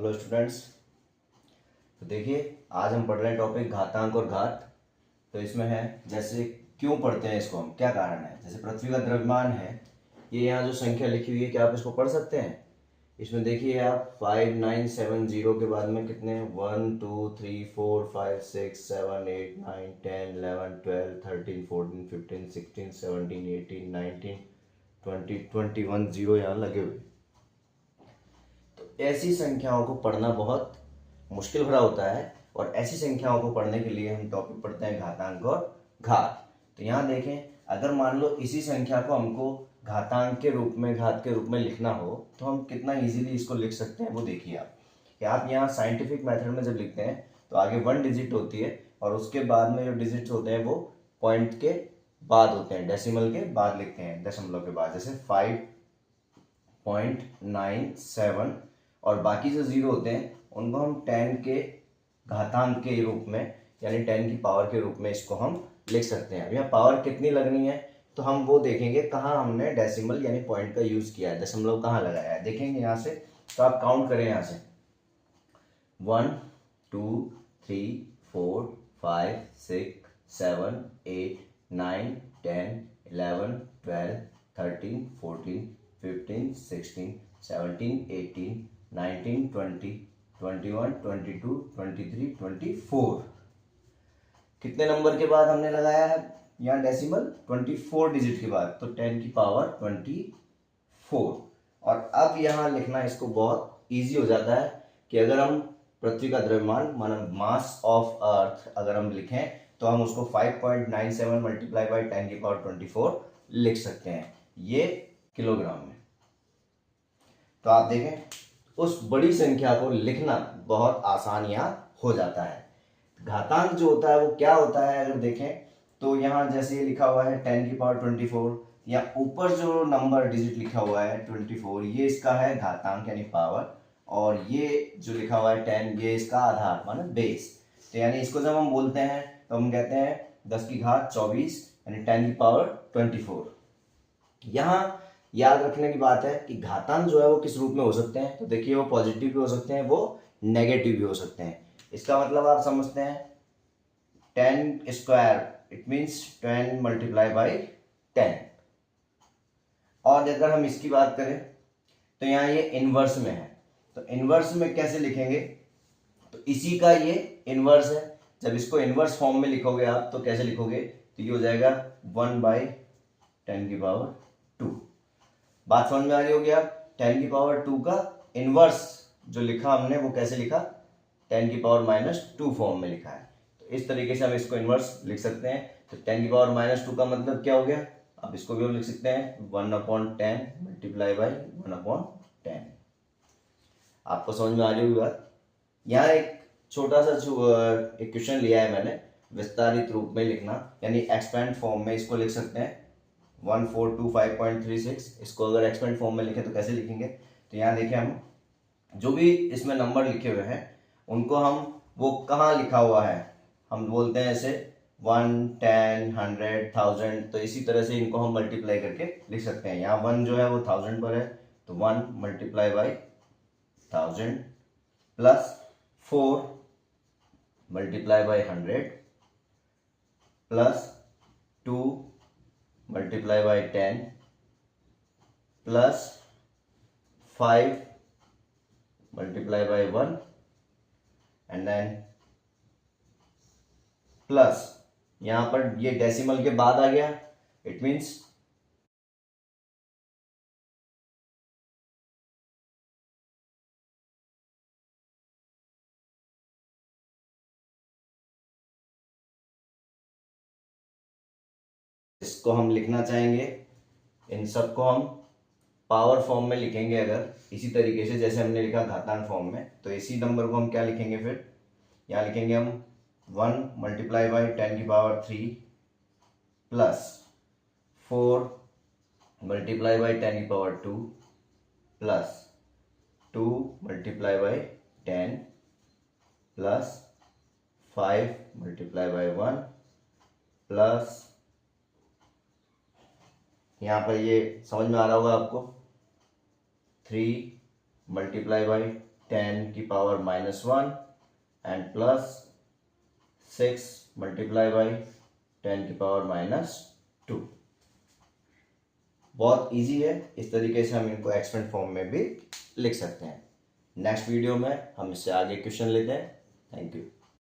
Hello students. तो देखिए, आज हम पढ़ रहे हैं टॉपिक घातांक और घात। तो इसमें है जैसे क्यों पढ़ते हैं इसको, हम क्या कारण है। जैसे पृथ्वी का द्रव्यमान है, ये यहाँ जो संख्या लिखी हुई है, क्या आप इसको पढ़ सकते हैं। इसमें देखिए आप 5970 के बाद में कितने 1 2 3 4 5 6 7 8 9 10 11 12 13 14 15 16 17 18 19 20 21 जीरो यहाँ लगे हुए। तो ऐसी संख्याओं को पढ़ना बहुत मुश्किल भरा होता है, और ऐसी संख्याओं को पढ़ने के लिए हम टॉपिक पढ़ते हैं घातांक और घात। तो यहाँ देखें, अगर मान लो इसी संख्या को हमको घातांक के रूप में, घात के रूप में लिखना हो, तो हम कितना इजीली इसको लिख सकते हैं वो देखिए आप। कि आप यहाँ साइंटिफिक मेथड में जब लिखते हैं तो आगे 1 डिजिट होती है, और उसके बाद में जो डिजिट्स होते हैं वो पॉइंट के बाद होते हैं, डेसिमल के बाद लिखते हैं, दशमलव के बाद। जैसे 5.97, और बाकी जो जीरो होते हैं उनको हम 10 के घातांक के रूप में, यानी 10 की पावर के रूप में इसको हम लिख सकते हैं। अब यहाँ पावर कितनी लगनी है तो हम वो देखेंगे कहाँ हमने डेसिमल यानी पॉइंट का यूज किया है, दशमलव कहाँ लगाया है। देखेंगे यहाँ से, तो आप काउंट करें यहाँ से 1 2 3 4 5 6 7 8 9 10 11 12 13 14 15 16 17 18 19 20 21 22 23 24। कितने नंबर के बाद हमने लगाया है यहाँ डेसिमल, 24 डिजिट के बाद, तो 10 की पावर 24। और अब यहाँ लिखना इसको बहुत इजी हो जाता है कि अगर हम पृथ्वी का द्रव्यमान माना मास ऑफ अर्थ अगर हम लिखें, तो हम उसको 5.97 मल्टीप्लाई बाई 10 की पावर 24 लिख सकते हैं, ये किलोग्राम में। तो आप देखें, उस बड़ी संख्या को लिखना बहुत आसान यहाँ हो जाता है। घातांक जो होता है वो क्या होता है, अगर देखें तो यहाँ जैसे ये लिखा हुआ है 10 की पावर 24, या ऊपर जो नंबर डिजिट लिखा हुआ है 24, ये इसका है घातांक यानी पावर, और ये जो लिखा हुआ है 10, ये इसका आधार माना बेस। तो यानी इसको जब हम बोलते हैं तो हम कहते हैं 10 की घात 24 यानी 10 की पावर 24। यहाँ याद रखने की बात है कि घातांक जो है वो किस रूप में हो सकते हैं। तो देखिए, वो पॉजिटिव भी हो सकते हैं, वो नेगेटिव भी हो सकते हैं। इसका मतलब आप समझते हैं 10 square it means 10 multiply by 10। और अगर हम इसकी बात करें तो यहाँ ये इनवर्स में है, तो इनवर्स में कैसे लिखेंगे, तो इसी का ये इनवर्स है। जब इसको इनवर्स फॉर्म में लिखोगे आप तो कैसे लिखोगे, तो ये हो जाएगा 1/10 की पावर 2। बात समझ में आ रही होगी आप। 10 की पावर 2 का इनवर्स जो लिखा हमने वो कैसे लिखा, 10 की पावर -2 फॉर्म में लिखा है। तो इस तरीके से हम इसको इनवर्स लिख सकते हैं। तो 10 की पावर -2 का मतलब क्या हो गया, अब इसको भी हम लिख सकते हैं 1/10 मल्टीप्लाई बाई 1/10। आपको समझ में आ रही होगी बात। यहाँ एक छोटा सा एक क्वेश्चन लिया है मैंने, विस्तारित रूप में लिखना यानी एक्सपेंड फॉर्म में इसको लिख सकते हैं 1425.36। इसको अगर एक्सपेंड फॉर्म में लिखें तो कैसे लिखेंगे, तो यहाँ देखिए, हम जो भी इसमें नंबर लिखे हुए हैं उनको हम वो कहाँ लिखा हुआ है हम बोलते हैं ऐसे 1 10 100 1000। तो इसी तरह से इनको हम मल्टीप्लाई करके लिख सकते हैं। यहाँ 1 जो है वो 1000 पर है, तो 1 multiply by 1000 plus 4 multiply by 100 plus 2 multiply by 10 plus 5 multiply by 1 and then plus यहां पर ये डेसिमल के बाद आ गया, इट मीन्स इसको हम लिखना चाहेंगे, इन सब को हम पावर फॉर्म में लिखेंगे। अगर इसी तरीके से जैसे हमने लिखा घातांक फॉर्म में, तो इसी नंबर को हम क्या लिखेंगे, फिर यहाँ लिखेंगे हम 1 मल्टीप्लाई बाई 10 की पावर 3 प्लस 4 मल्टीप्लाई बाई 10 की power 2 plus 2 multiply by 10 plus 5 multiply by 1 plus, यहाँ पर ये समझ में आ रहा होगा आपको, 3 मल्टीप्लाई बाई 10 की power -1 and plus 6 multiply by 10 की पावर -2। बहुत इजी है, इस तरीके से हम इनको एक्सपेंड फॉर्म में भी लिख सकते हैं। नेक्स्ट वीडियो में हम इससे आगे क्वेश्चन लेते हैं। Thank you.